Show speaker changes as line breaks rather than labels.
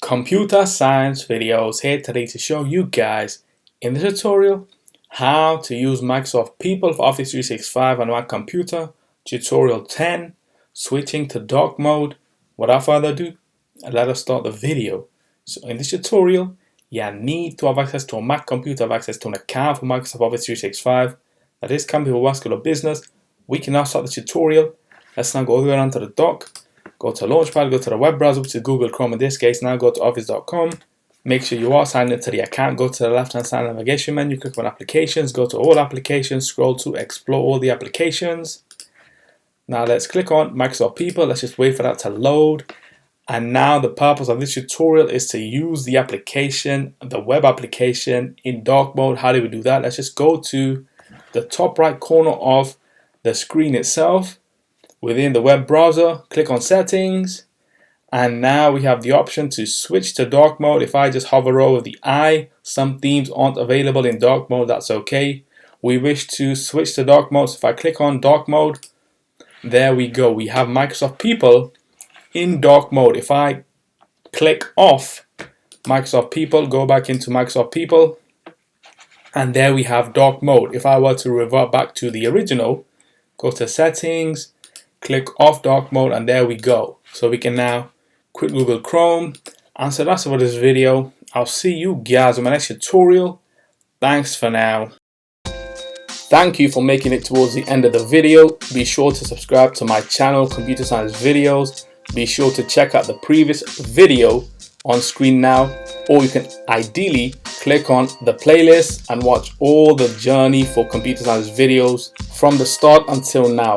Computer Science Videos here today to show you guys in the tutorial how to use Microsoft People for Office 365 on Mac computer. Tutorial 10, switching to dark mode. Without further ado, let us start the video. So in this tutorial, you need to have access to a Mac computer, have access to an account for Microsoft Office 365. That is coming with vascular business. We can now start the tutorial. Let's now go all the way around to the dock. Go to Launchpad, go to the web browser, which is Google Chrome in this case. Now go to office.com. Make sure you are signed into the account. Go to the left-hand side navigation menu, click on Applications, go to All Applications, scroll to Explore All the Applications. Now let's click on Microsoft People. Let's just wait for that to load. And now the purpose of this tutorial is to use the application, the web application in dark mode. How do we do that? Let's just go to the top right corner of the screen itself. Within the web browser, click on Settings, and now we have the option to switch to dark mode. If I just hover over the eye, some themes aren't available in dark mode, that's okay. We wish to switch to dark mode, so if I click on dark mode, there we go. We have Microsoft People in dark mode. If I click off Microsoft People, go back into Microsoft People, and there we have dark mode. If I were to revert back to the original, go to Settings, click off dark mode, and there we go. So we can now quit Google Chrome. And so that's it for this video. I'll see you guys in my next tutorial. Thanks for now. Thank you for making it towards the end of the video. Be sure to subscribe to my channel, Computer Science Videos. Be sure to check out the previous video on screen now, or you can ideally click on the playlist and watch all the journey for Computer Science videos from the start until now.